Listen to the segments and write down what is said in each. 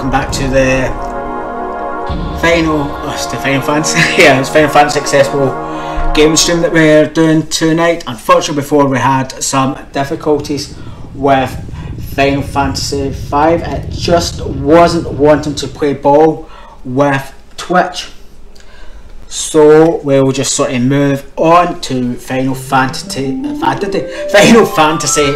welcome back to the Final Fantasy. Yeah, it's Final Fantasy accessible game stream that we're doing tonight. Unfortunately, before we had some difficulties with Final Fantasy 5. It just wasn't wanting to play ball with Twitch. So we'll just sort of move on to Final Fantasy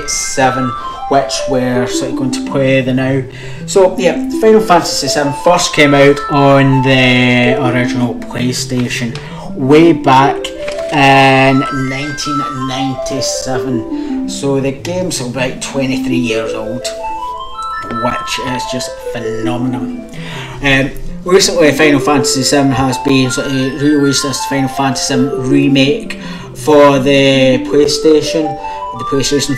7, which we're sort of going to play the now. So yeah, Final Fantasy 7 first came out on the original PlayStation way back in 1997. So the game's about 23 years old, which is just phenomenal. Recently, Final Fantasy 7 has been sort of released as Final Fantasy 7 remake for the PlayStation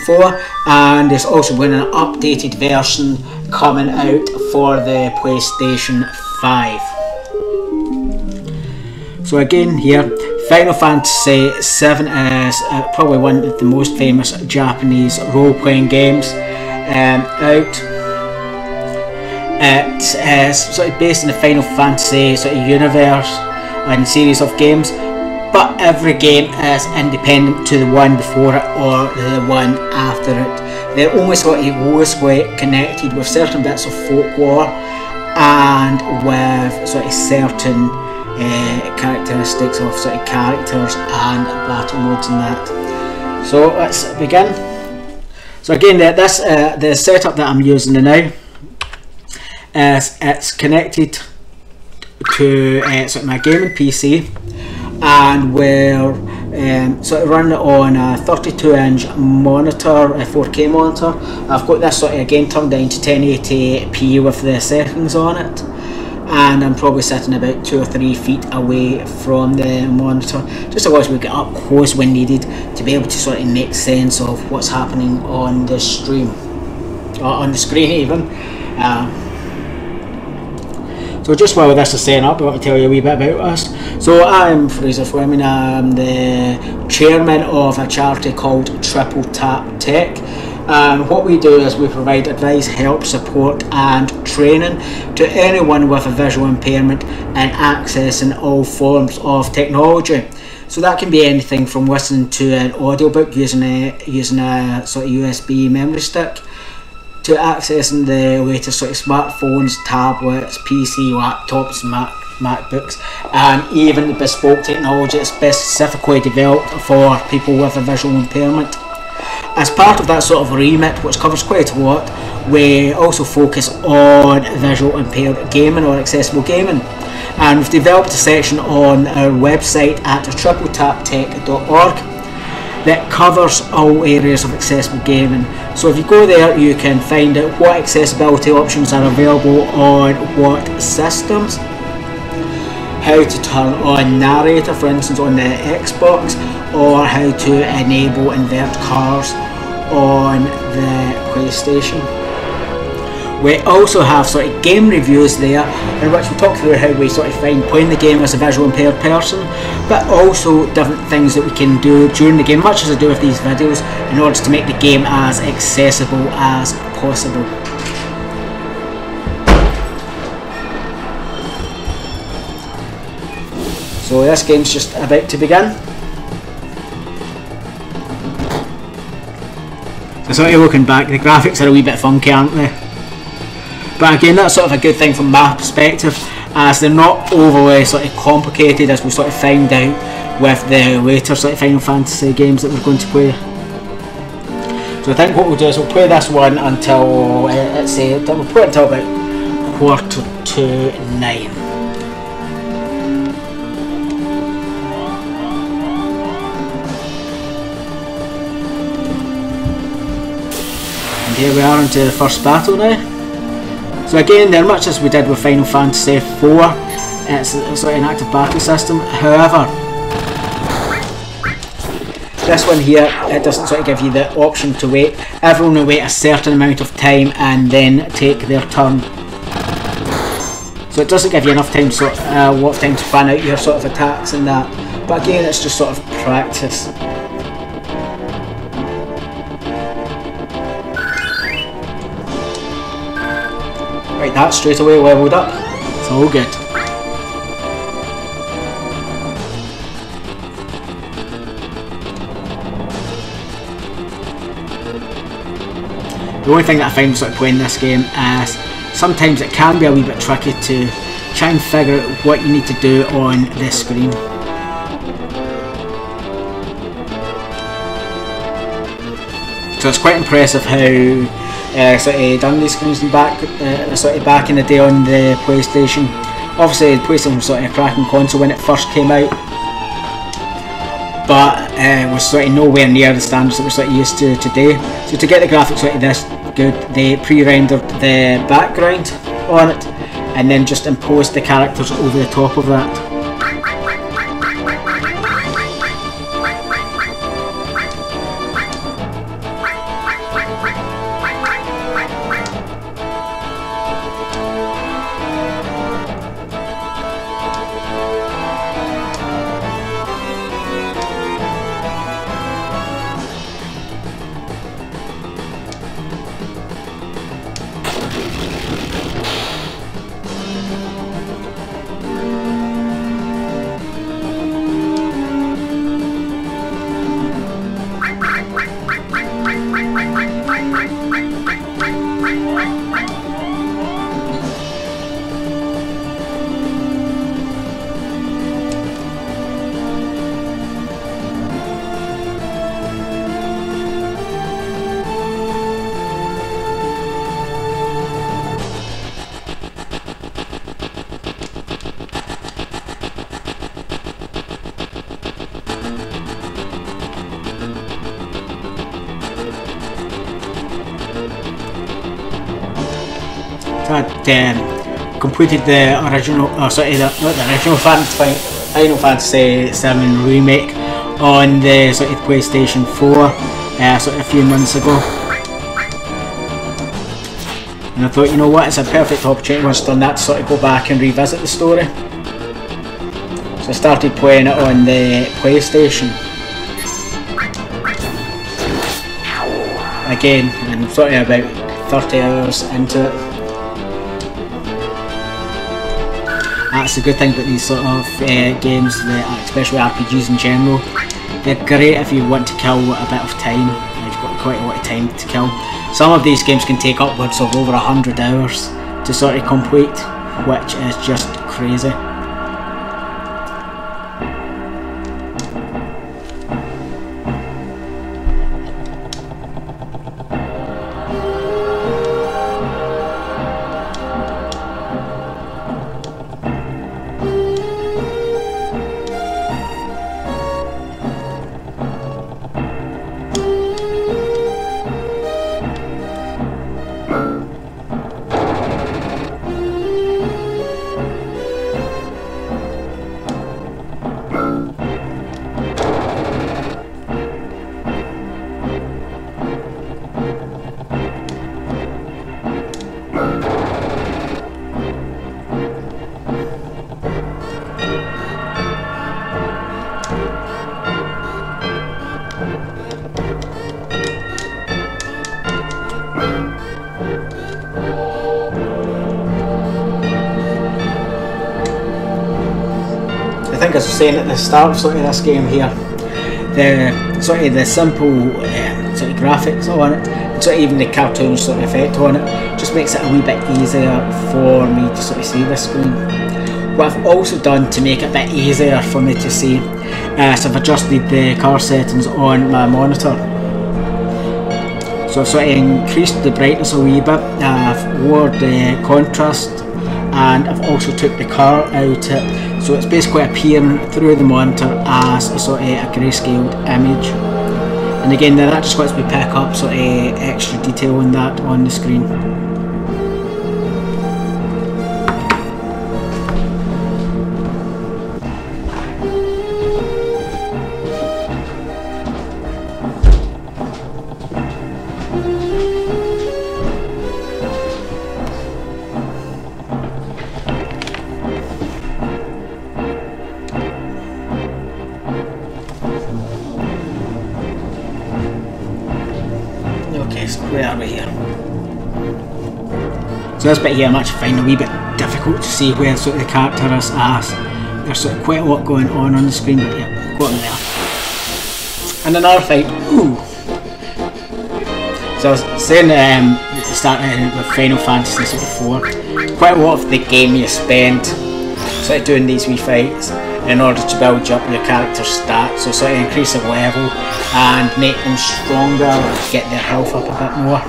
4, and there's also been an updated version coming out for the PlayStation 5. So again here, Final Fantasy 7 is probably one of the most famous Japanese role-playing games out. It is sort of based in the Final Fantasy sort of universe and series of games, but every game is independent to the one before it or the one after it. They're only sort of loosely connected with certain bits of folklore and with sort of certain characteristics of sort of characters and battle modes and that. So let's begin. So again, the setup that I'm using now is it's connected to sort of my gaming PC, and we're sort of running it on a 32-inch monitor, a 4K monitor. I've got this sort of again turned down to 1080p with the settings on it, and I'm probably sitting about 2 or 3 feet away from the monitor, just so as we get up close when needed to be able to sort of make sense of what's happening on the stream, or on the screen even. So just while this is setting up, I want to tell you a wee bit about us. So I'm Fraser Fleming. I'm the chairman of a charity called Untitled Chapter. And what we do is we provide advice, help, support and training to anyone with a visual impairment in accessing all forms of technology. So that can be anything from listening to an audiobook using a sort of USB memory stick, to accessing the latest sort of smartphones, tablets, PC, laptops, MacBooks, and even the bespoke technology that's specifically developed for people with a visual impairment. As part of that sort of remit, which covers quite a lot, we also focus on visual impaired gaming or accessible gaming. And we've developed a section on our website at tripletaptech.org that covers all areas of accessible gaming. So if you go there, you can find out what accessibility options are available on what systems, how to turn on narrator, for instance, on the Xbox, or how to enable invert cars on the PlayStation. We also have sort of game reviews there, in which we talk through how we sort of find playing the game as a visual impaired person, but also different things that we can do during the game, much as I do with these videos, in order to make the game as accessible as possible. So this game's just about to begin. So sort of looking back, the graphics are a wee bit funky, aren't they? But again, that's sort of a good thing from my perspective, as they're not overly sort of complicated, as we sort of find out with the later sort of Final Fantasy games that we're going to play. So I think what we'll do is we'll play this one until we'll play it until about 9:15. And here we are into the first battle now. So again, they're much as we did with Final Fantasy 4, it's sort of an active battle system. However, this one here, it doesn't sort of give you the option to wait. Everyone will wait a certain amount of time and then take their turn. So it doesn't give you enough time, a lot of time to plan out your sort of attacks and that. But again, it's just sort of practice. Like that, straight away leveled up. It's all good. The only thing that I find sort of playing this game is sometimes it can be a wee bit tricky to try and figure out what you need to do on this screen. So it's quite impressive how sort of done these screens back back in the day on the PlayStation. Obviously the PlayStation was sort of a cracking console when it first came out, but was sort of nowhere near the standards that we're sort of used to today. So to get the graphics sort of this good, they pre-rendered the background on it and then just imposed the characters over the top of that. Had completed the original, not the original Final Fantasy VII remake on the sort of PlayStation 4 sort of a few months ago, and I thought, you know what, it's a perfect opportunity once done that to sort of go back and revisit the story. So I started playing it on the PlayStation again, and sort of about 30 hours into it. That's the good thing about these sort of games, especially RPGs in general. They're great if you want to kill a bit of time. You've got quite a lot of time to kill. Some of these games can take upwards of over 100 hours to sort of complete, which is just crazy. I think as I was saying at the start of sort of this game here, the simple sort of graphics on it, and sort of even the cartoon sort of effect on it, just makes it a wee bit easier for me to sort of see this screen. What I've also done to make it a bit easier for me to see is I've adjusted the color settings on my monitor. So I've sort of increased the brightness a wee bit, I've lowered the contrast, and I've also took the colour out it, so it's basically appearing through the monitor as a sort of a grayscaled image. And again, that just lets me pick up sort of extra detail on that on the screen. Okay, so where are we here? So this bit here I'm actually finding a wee bit difficult to see where sort of the character is as there's sort of quite a lot going on the screen, but yeah, got him there. And another fight, ooh. So I was saying starting with Final Fantasy sort of 4, quite a lot of the game you spend sort of doing these wee fights in order to build up your character's stats, so sort of increase their level and make them stronger, get their health up a bit more.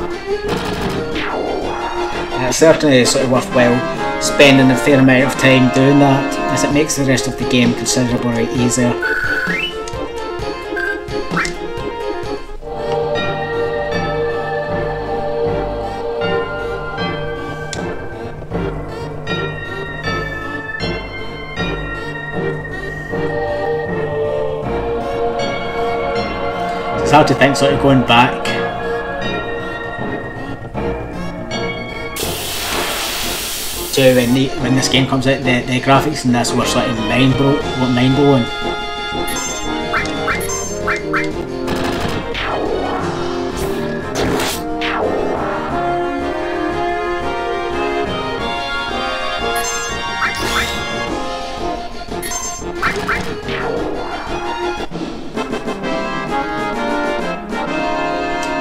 It's certainly sort of worthwhile spending a fair amount of time doing that, as it makes the rest of the game considerably easier. It's hard to think sort of going back. To when this game comes out, the graphics in this were sort of mind blowing.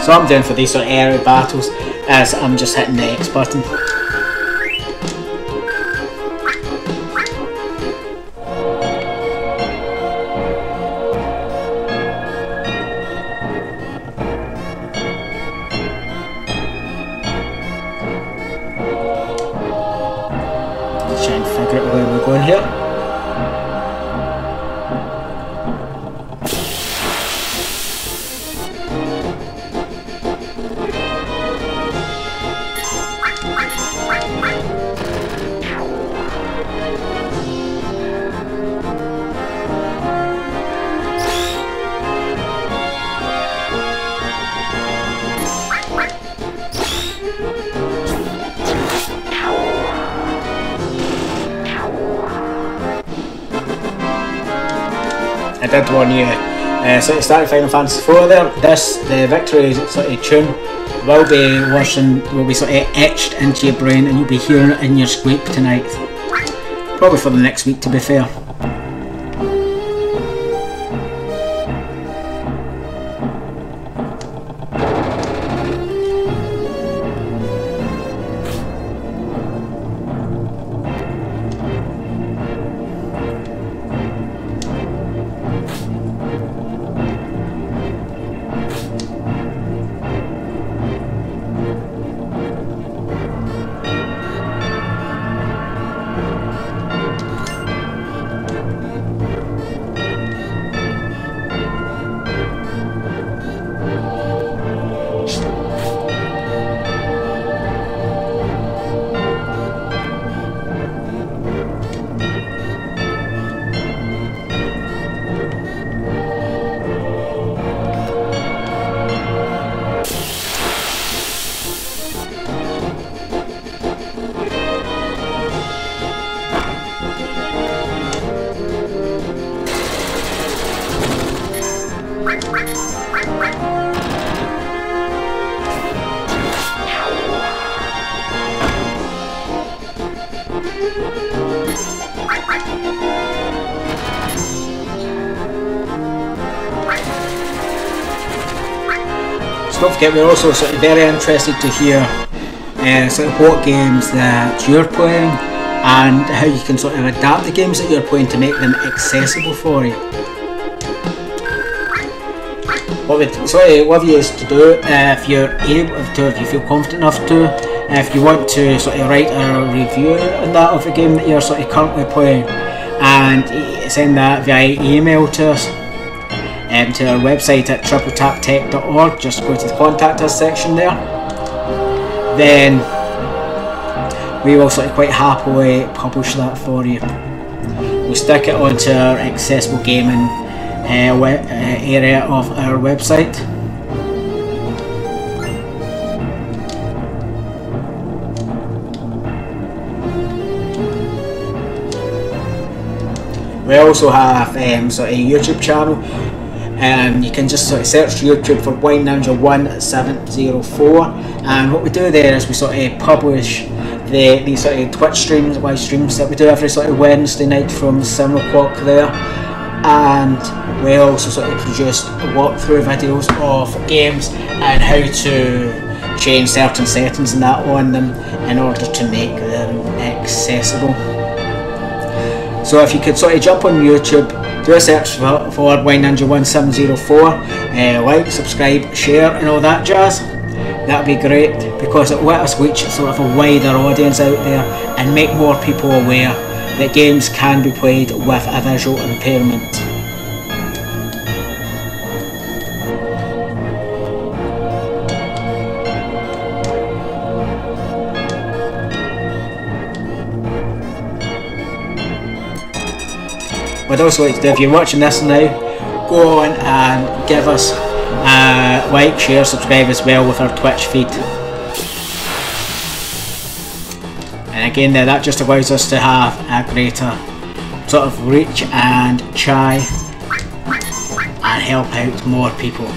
So what I'm doing for these sort of area battles is I'm just hitting the X button. Just try and figure out where we're going here. I did warn you, so to start Final Fantasy 4 there, the victory sort of tune will be sort of etched into your brain, and you'll be hearing it in your sleep tonight. Probably for the next week, to be fair. Don't forget, we're also sort of very interested to hear sort of what games that you're playing and how you can sort of adapt the games that you're playing to make them accessible for you. What we'd sort of love you is to do, if you're able to, if you feel confident enough to, if you want to sort of write a review on that of a game that you're sort of currently playing, and send that via email to us. To our website at tripletaptech.org, just go to the contact us section there. Then we will sort of quite happily publish that for you. We'll stick it onto our accessible gaming area of our website. We also have sort of a YouTube channel. You can just sort of search YouTube for Wine Ninja 1704, and what we do there is we sort of publish these sort of Twitch streams, live streams that we do every sort of Wednesday night from 7 o'clock there. And we also sort of produce walkthrough videos of games and how to change certain settings and that on them in order to make them accessible. So if you could sort of jump on YouTube, do a search for WineNinja1704, like, subscribe, share and all that jazz. That'd be great, because it will let us reach sort of a wider audience out there and make more people aware that games can be played with a visual impairment. I'd also like to do, if you're watching this now, go on and give us a like, share, subscribe as well with our Twitch feed. And again there, that just allows us to have a greater sort of reach and try and help out more people.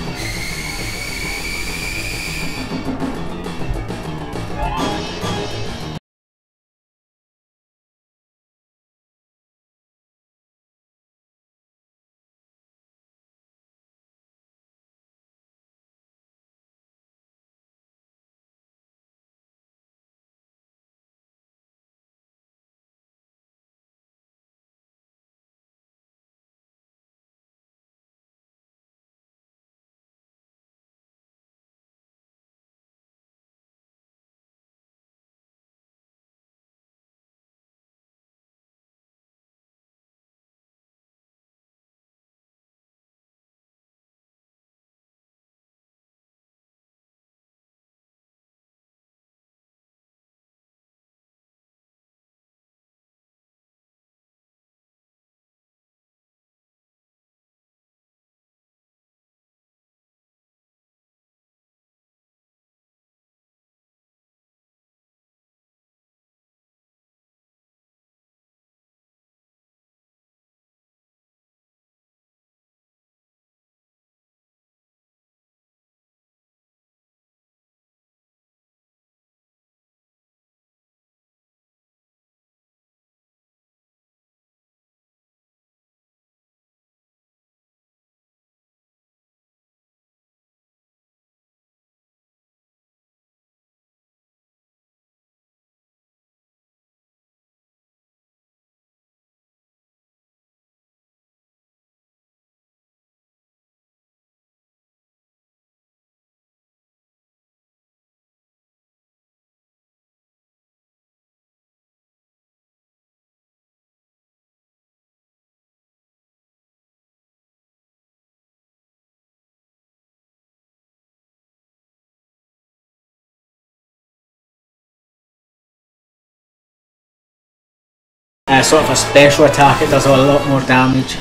Sort of a special attack, it does a lot more damage.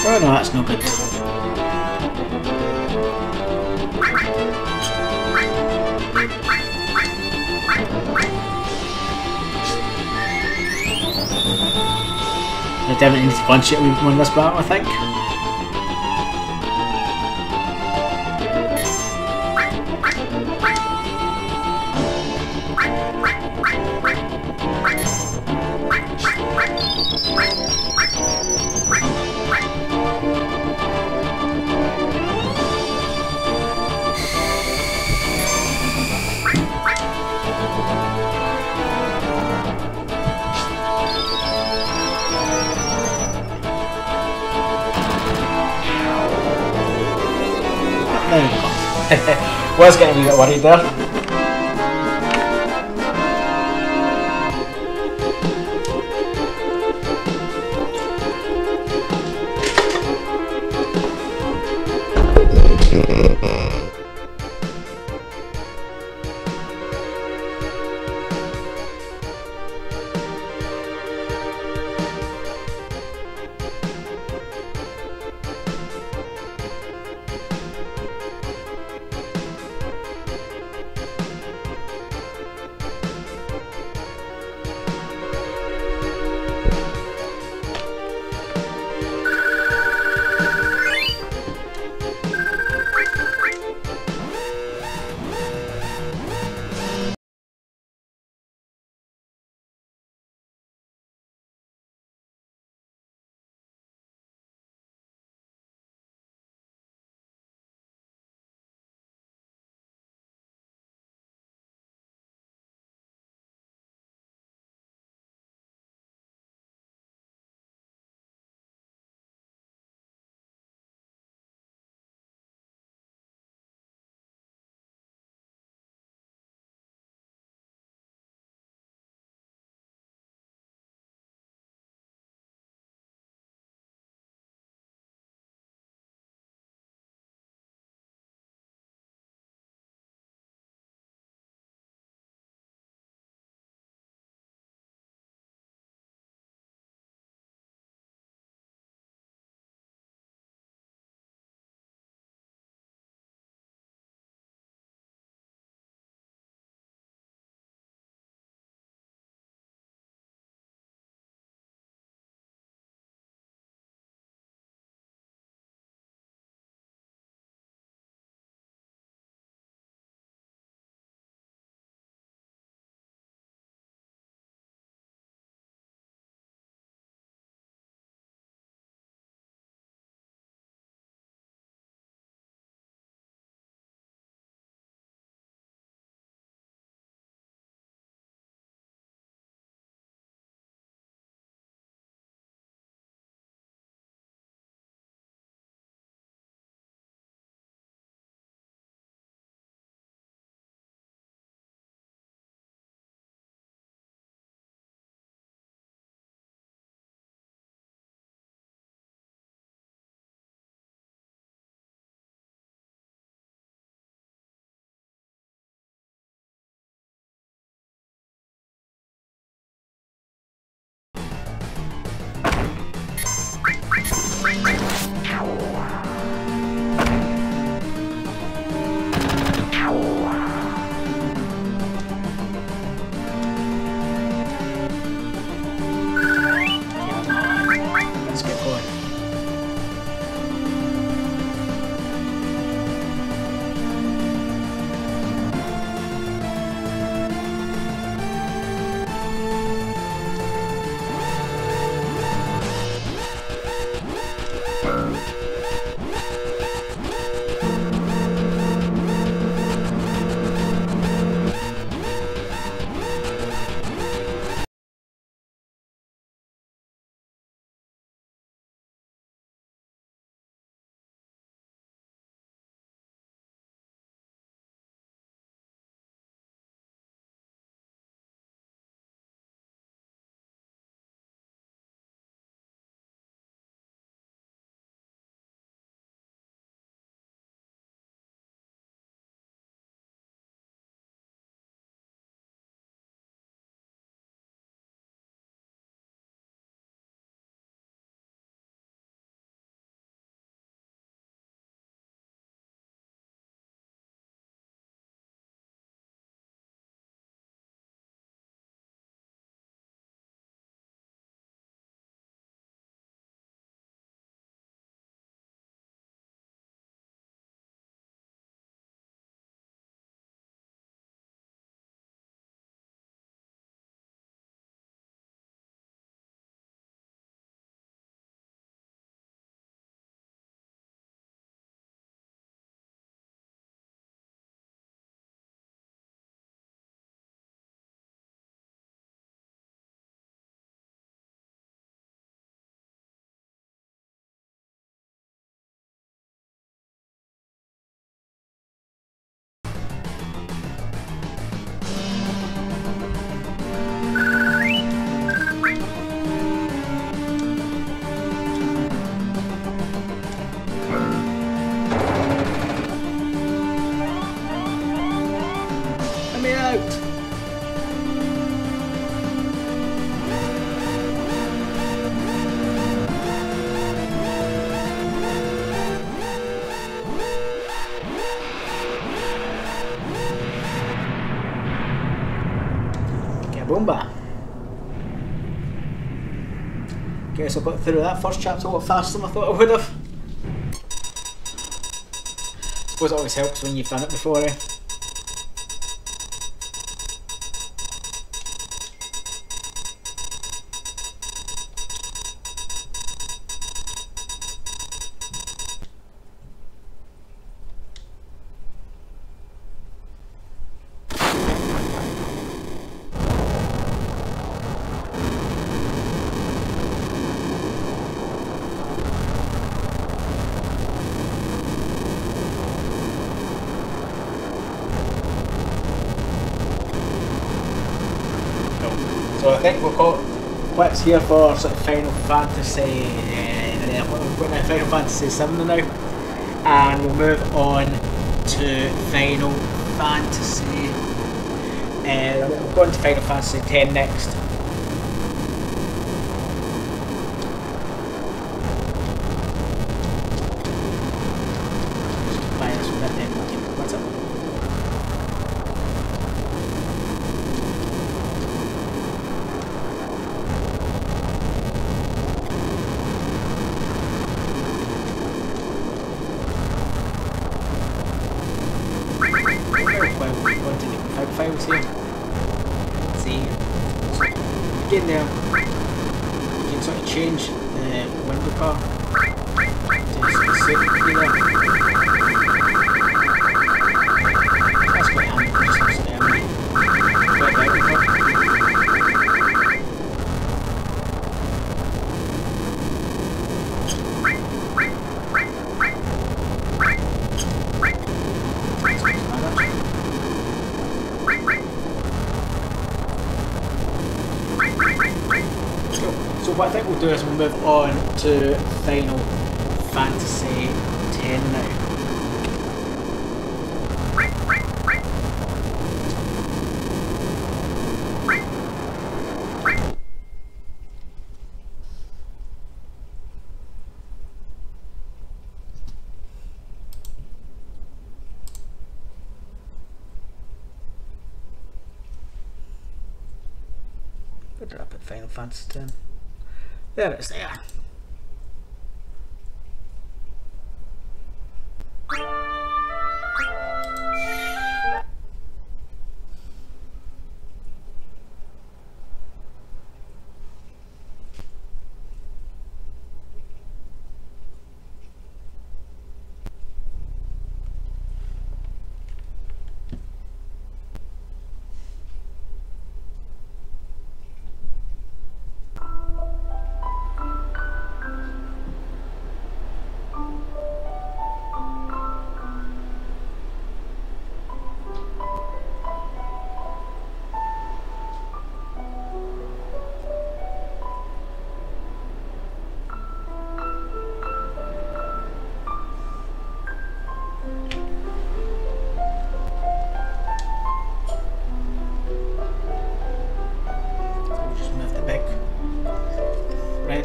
Oh no, that's no good. I definitely need to punch it when we win this battle, I think. There we go. Was getting a wee bit worried there. Guess I got through that first chapter a lot faster than I thought I would have. I suppose it always helps when you've done it before, eh? So I think we've got quits here for sort of Final Fantasy, Final Fantasy 7 now, and we'll move on to Final Fantasy. We'll go on to Final Fantasy 10 next. Just buy this one then. What's up? Files here. See, so again there, you can sort of change the window bar to specific here. That's quite handy for just sort of quite out with it. So what I think we'll do is we'll move on to Final Fantasy 10 now. Put it up at Final Fantasy 10. There it is there.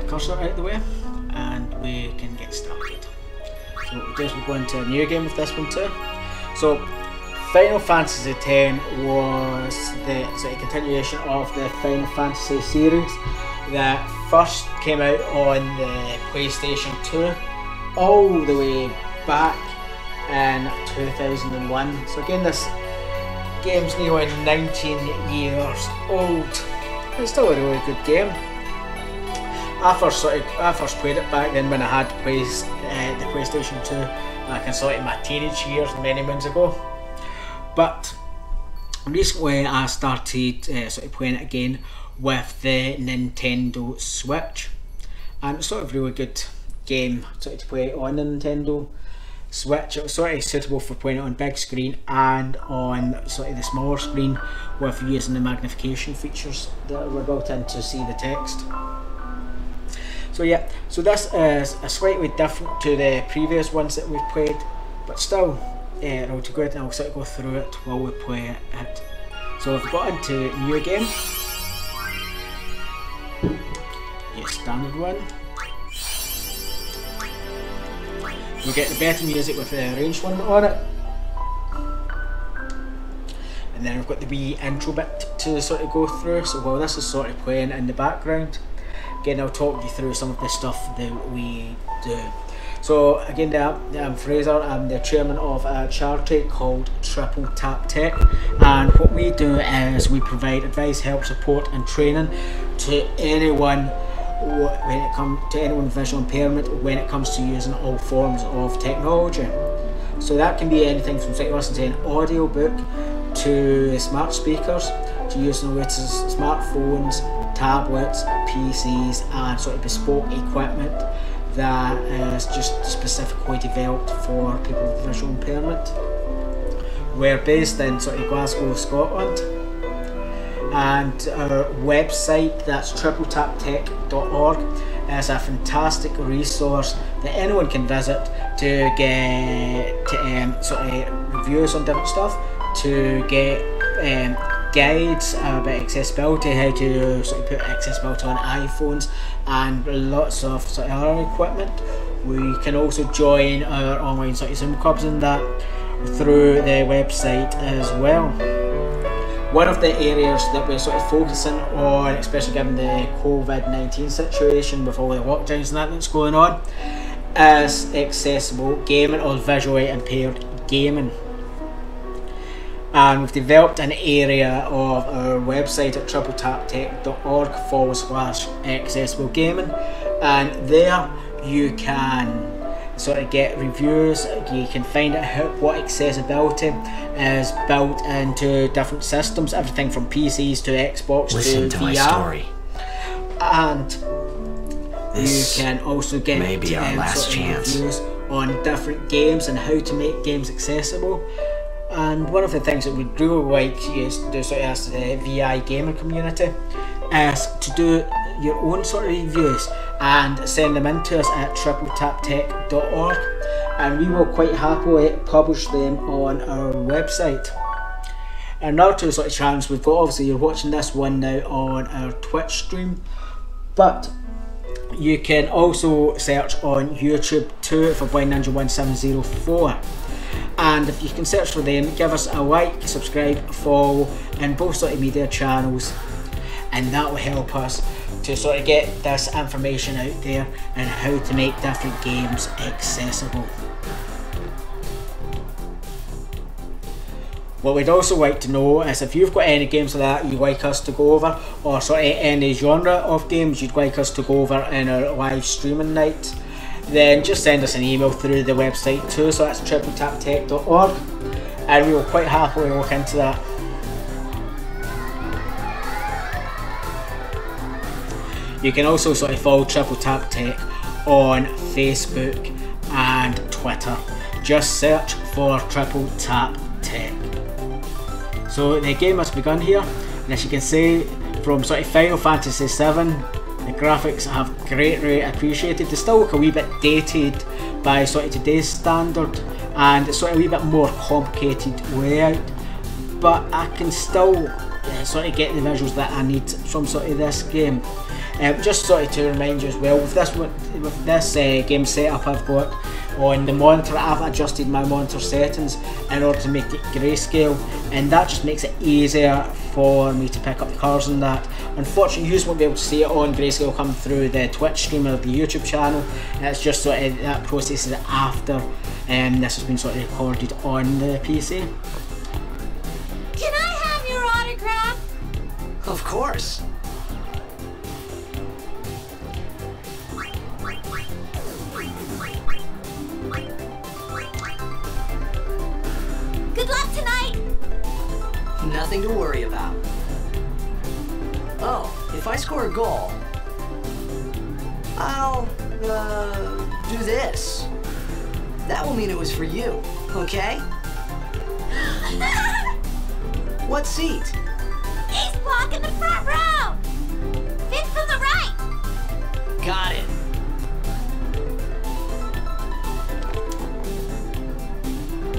Cursor out of the way and we can get started. So what we'll do is we'll go into a new game with this one too. So Final Fantasy X was the sort of continuation of the Final Fantasy series that first came out on the PlayStation 2 all the way back in 2001. So again, this game's nearly 19 years old. It's still a really good game. I first played it back then when I had the PlayStation 2, like in sort of my teenage years many moons ago. But recently I started sort of playing it again with the Nintendo Switch, and it's sort of a really good game sort of to play on the Nintendo Switch. It was sort of suitable for playing it on big screen and on sort of the smaller screen with using the magnification features that were built in to see the text. So yeah, so this is a slightly different to the previous ones that we've played, but still really good, and I'll sort of go through it while we play it. So we've got into new game, standard one. We'll get the better music with the arranged one on it, and then we've got the wee intro bit to sort of go through. So while this is sort of playing in the background, again, I'll talk you through some of the stuff that we do. So again, I'm Fraser. I'm the chairman of a charity called Triple Tap Tech, and what we do is we provide advice, help, support and training to anyone when it comes to anyone with visual impairment when it comes to using all forms of technology. So that can be anything from listening to an audio book to smart speakers, to using the latest smartphones, tablets, PCs and sort of bespoke equipment that is just specifically developed for people with visual impairment. We're based in sort of Glasgow, Scotland, and our website, that's tripletaptech.org, is a fantastic resource that anyone can visit to get sort of reviews on different stuff, to get guides about accessibility, how to sort of put accessibility on iPhones and lots of sort of other equipment. We can also join our online sort of Zoom clubs and that through the website as well. One of the areas that we're sort of focusing on, especially given the COVID-19 situation with all the lockdowns and that's going on, is accessible gaming or visually impaired gaming. And we've developed an area of our website at tripletaptech.org/accessible gaming, and there you can sort of get reviews. You can find out what accessibility is built into different systems, everything from PCs to Xbox Listen to VR. My story. And This you can also get may be our last chance. reviews on different games and how to make games accessible. And one of the things that we'd really like you to do sort of as the VI gamer community is to do your own sort of reviews and send them in to us at tripletaptech.org, and we will quite happily publish them on our website. Another two sort of channels we've got, obviously you're watching this one now on our Twitch stream, but you can also search on YouTube too for Blind Ninja 1704. And if you can search for them, give us a like, subscribe, follow in both sort of media channels, and that will help us to sort of get this information out there and how to make different games accessible. What we'd also like to know is if you've got any games like that you'd like us to go over, or sort of any genre of games you'd like us to go over in our live streaming night, then just send us an email through the website too, so that's tripletaptech.org, and we will quite happily look into that. You can also sort of follow Triple Tap Tech on Facebook and Twitter. Just search for Triple Tap Tech. So the game has begun here, and as you can see from sort of Final Fantasy VII, the graphics have greatly appreciated. They still look a wee bit dated by sort of today's standard, and it's sort of a wee bit more complicated layout, but I can still sort of get the visuals that I need from sort of this game. Just sort of to remind you as well, with this game setup I've got on the monitor, I've adjusted my monitor settings in order to make it grayscale, and that just makes it easier for me to pick up the colours and that. Unfortunately, you won't be able to see it on grayscale come through the Twitch stream or the YouTube channel, and it's just sort of that process is after this has been sort of recorded on the PC. Can I have your autograph? Of course. Good luck tonight! Nothing to worry about. Oh, if I score a goal, I'll, do this. That will mean it was for you, okay? What seat? Ace block in the front row! Fifth from the right! Got it.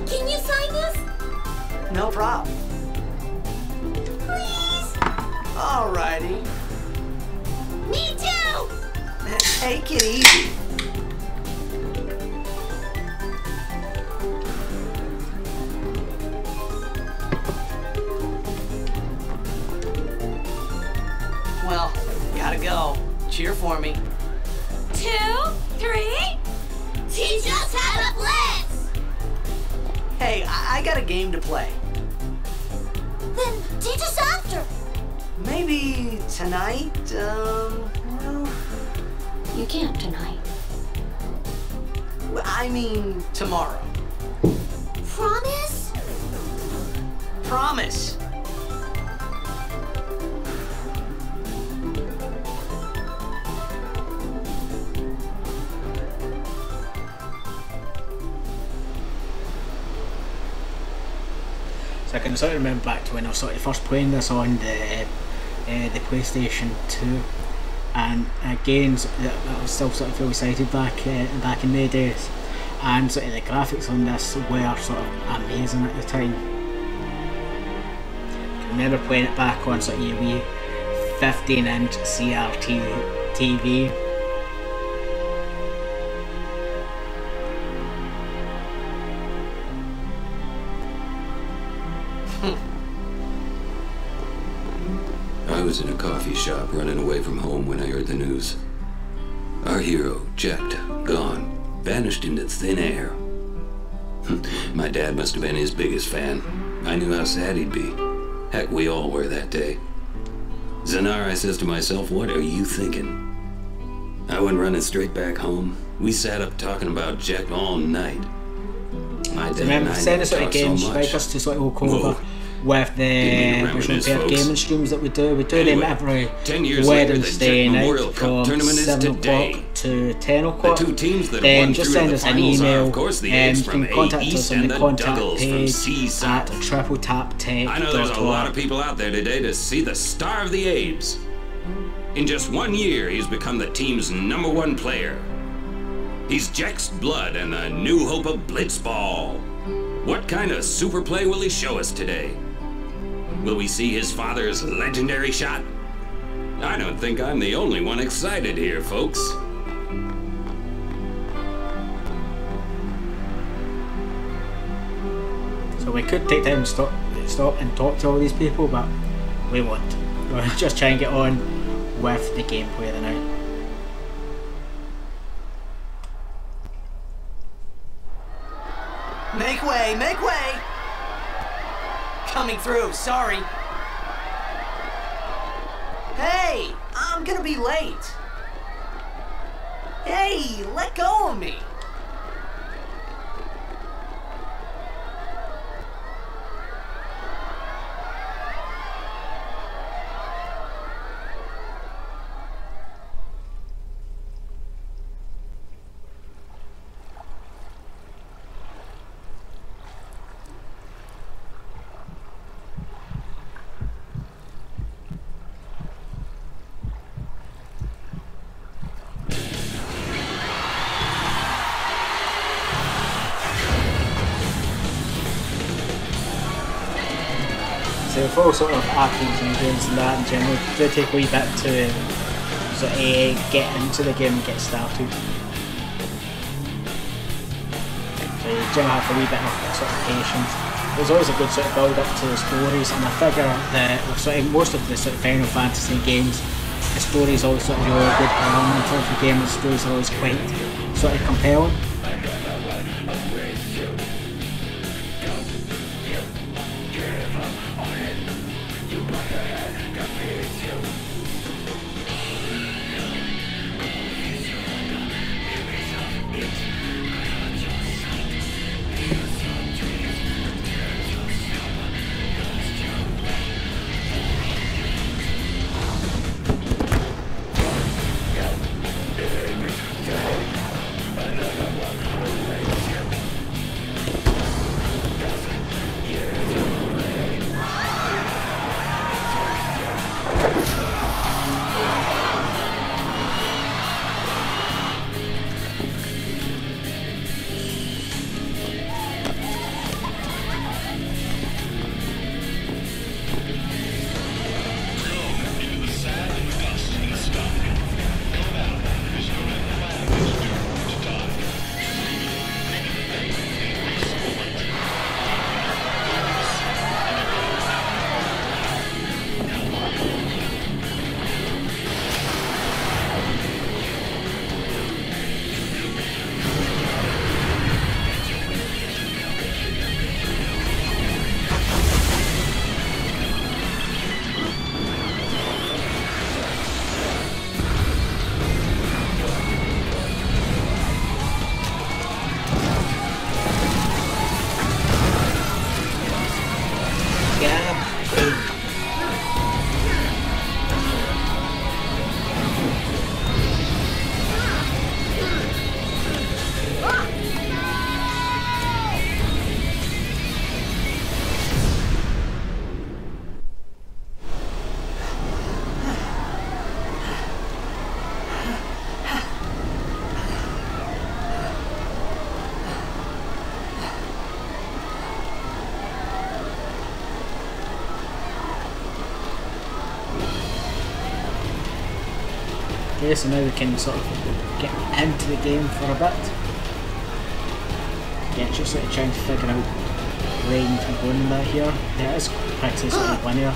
Can you sign this? No problem. Please? Alrighty. Me too! Take it easy. Well, gotta go. cheer for me. 2, 3. Teach us how to blitz! Hey, I got a game to play. Then teach us after. Maybe tonight, well, You can't tonight. I mean tomorrow. Promise? Promise. So I can sort of remember back to when I was sort of first playing this on the PlayStation 2, and again I was still sort of really excited back in the days, and sort of the graphics on this were sort of amazing at the time. I can remember playing it back on sort of your wee 15-inch CRT TV. I was in a coffee shop running away from home when I heard the news. Our hero, checked, gone, vanished into thin air. My dad must have been his biggest fan. I knew how sad he'd be. Heck, we all were that day. Zanar, I says to myself, what are you thinking? I went running straight back home. We sat up talking about Jack all night. My dad and I never sort of talked games so like much. us to sort of walk over Whoa. with the Impaired gaming streams that we do. We do Anyway, them every 10 years later, the Wednesday Jet Memorial night Cup from tournament is 7 today. o'clock to 10 The o'clock. two teams that have Then won just through send to the us an finals email, are, of course, the and A's you from can A contact us East on and the the contact Duggles from page C at South. tripletaptech.org. I know there's a lot of people out there today to see the star of the A's. In just 1 year, he's become the team's #1 player. He's Jack's blood and the new hope of blitzball. What kind of super play will he show us today? Will we see his father's legendary shot? I don't think I'm the only one excited here, folks. So we could take time to stop and talk to all these people, but we won't. We'll just try and get on with the gameplay of the night. Make way, make way! Coming through, sorry. Hey, I'm gonna be late. Hey, let go of me. So for all sort of arcades and games and that in general, it do take a wee bit to sort of get into the game and get started. So you generally have a wee bit of sort of patience. There's always a good sort of build up to the stories, and I figure that with sort of most of the sort of Final Fantasy games, the stories always sort of really good element of the game. The stories are always quite sort of compelling. Okay, so now we can sort of get into the game for a bit. Yeah, it's just like trying to figure out where you can go in there here. Yeah, it's pretty sort of linear.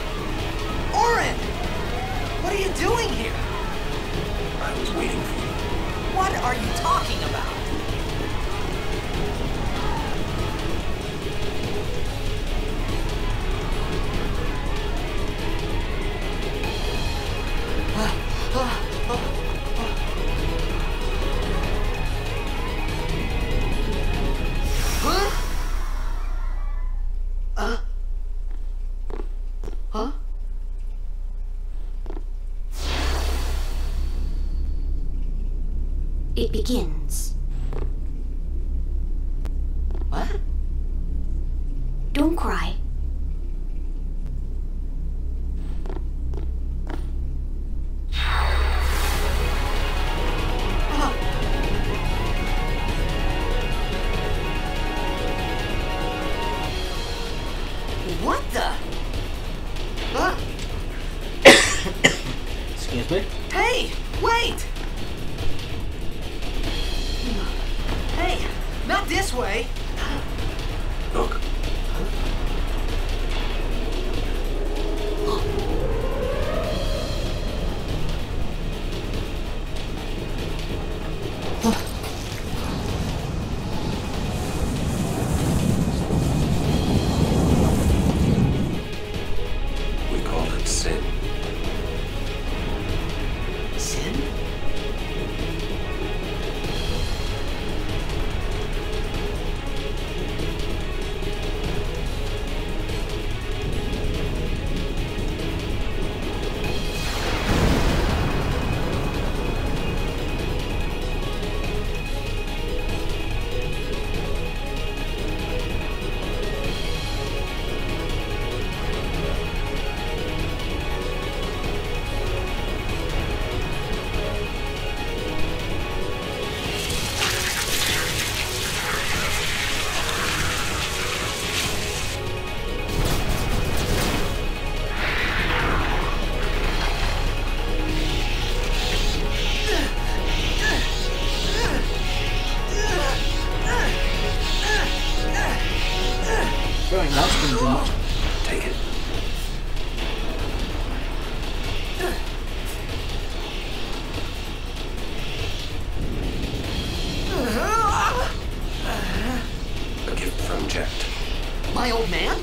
Oren! What are you doing here? I was waiting for you. What are you talking about? It begins. What? Don't cry. What the? Huh? Excuse me. Hey, wait! Hey, not this way. Look. We call it sin. Sin? I feel like that's been too much. Take it. A gift from Jet. My old man?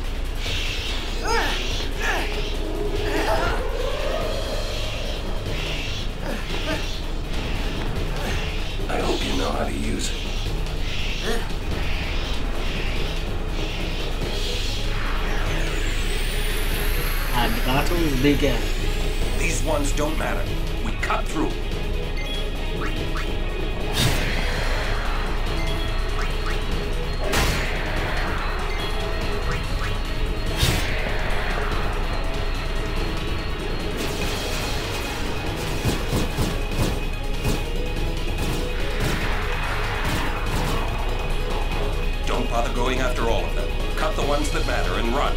I hope you know how to use it. And the battles begin. These ones don't matter. We cut through. Don't bother going after all of them. Cut the ones that matter and run.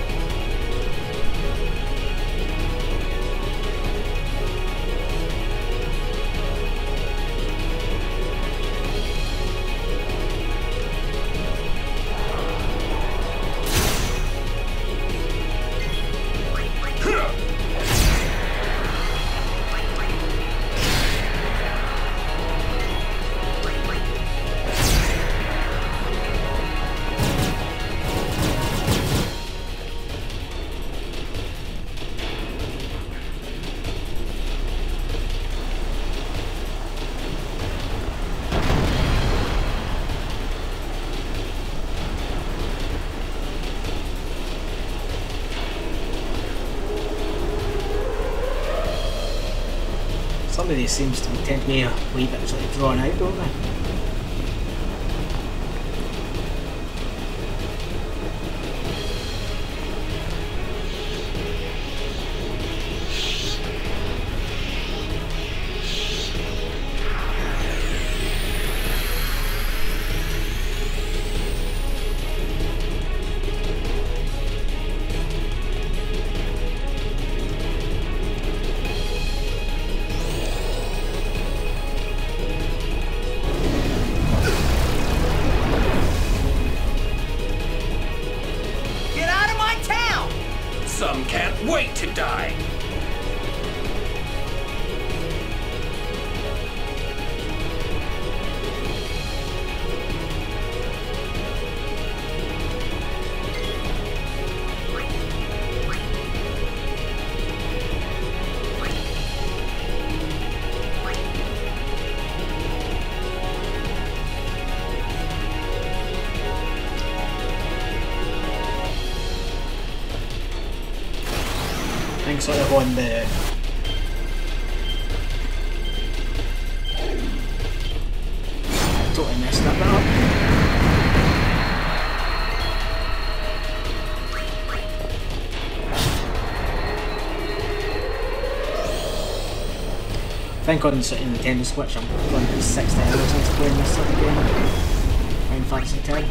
Some of these seems to tend to be a wee bit sort of drawn out, don't they? sort of on the totally messed that bit up. I think on sort of Nintendo Switch I'm going to 60 hours into playing this sort of game. Final Fantasy X.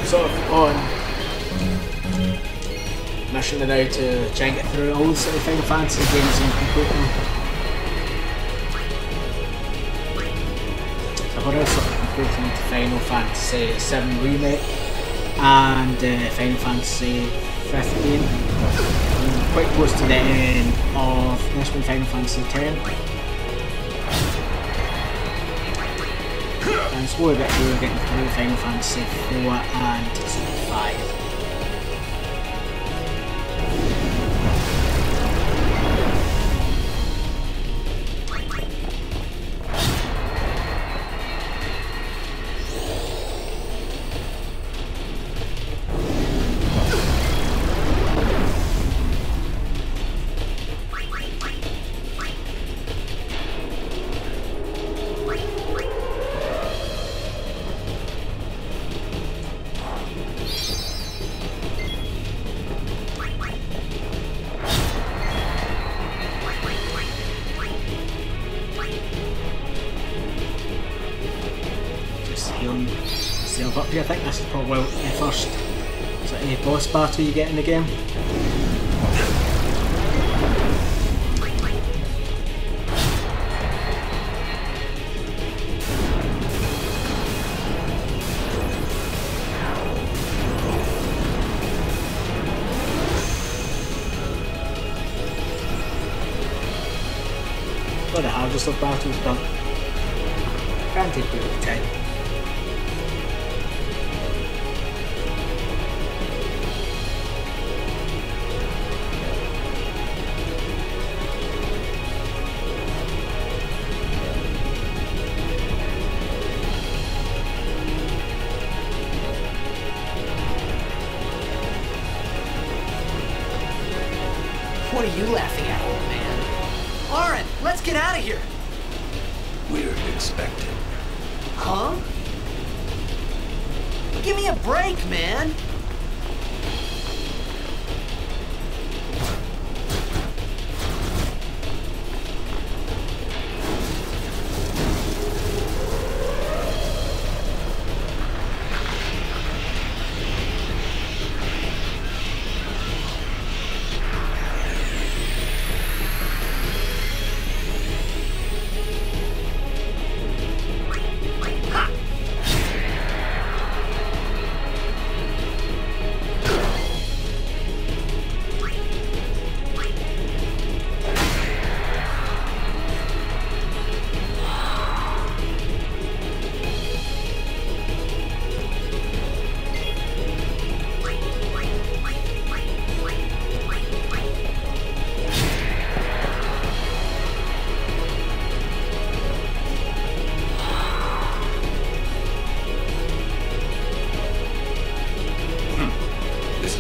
Sort of on mission now to try and get through all the sort of Final Fantasy games and complete them. So I've already sort of completed Final Fantasy VII Remake and Final Fantasy 15. I'm quite close to the end of this one, Final Fantasy 10. And slowly bit through getting through Final Fantasy 4 and 5. Up here. I think this is probably the first sort of boss battle you get in the game. Not the hardest of battles, but can't take too much time. What are you laughing at, old man? Aaron, let's get out of here! We're expected. Huh? Give me a break, man!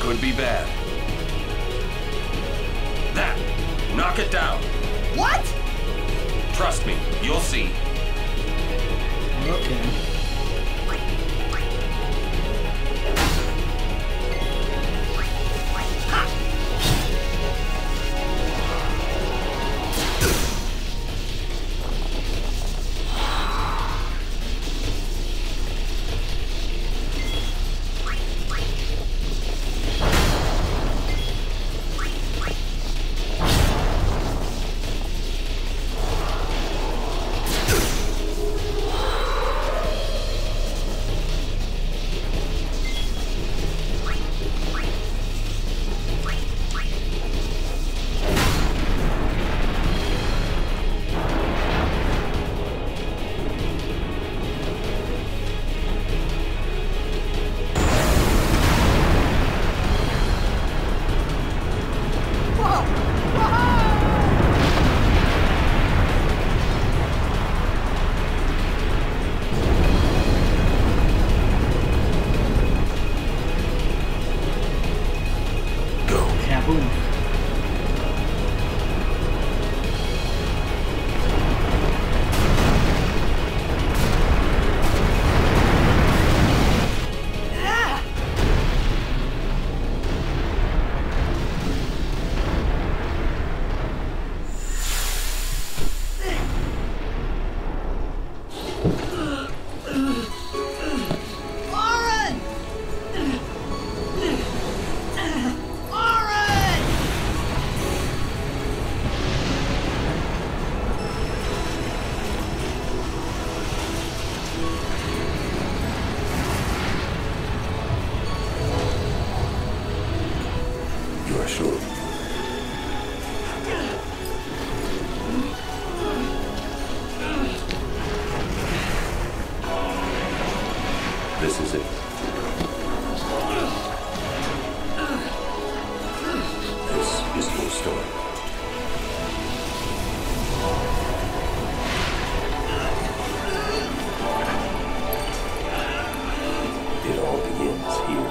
Could be bad. That! Knock it down! What? Trust me, you'll see. Okay. Boom. This is it. This is your story. It all begins here.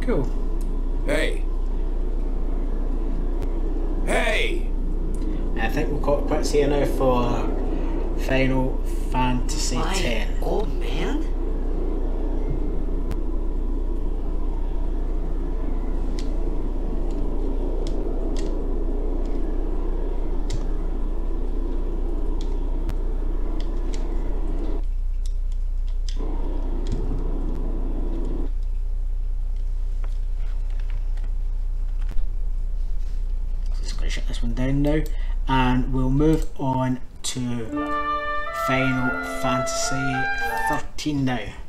Cool. Hey! Hey! I think we'll call it quits here now for Final Fantasy X. Old man? Shut this one down now, and we'll move on to Final Fantasy 13 now.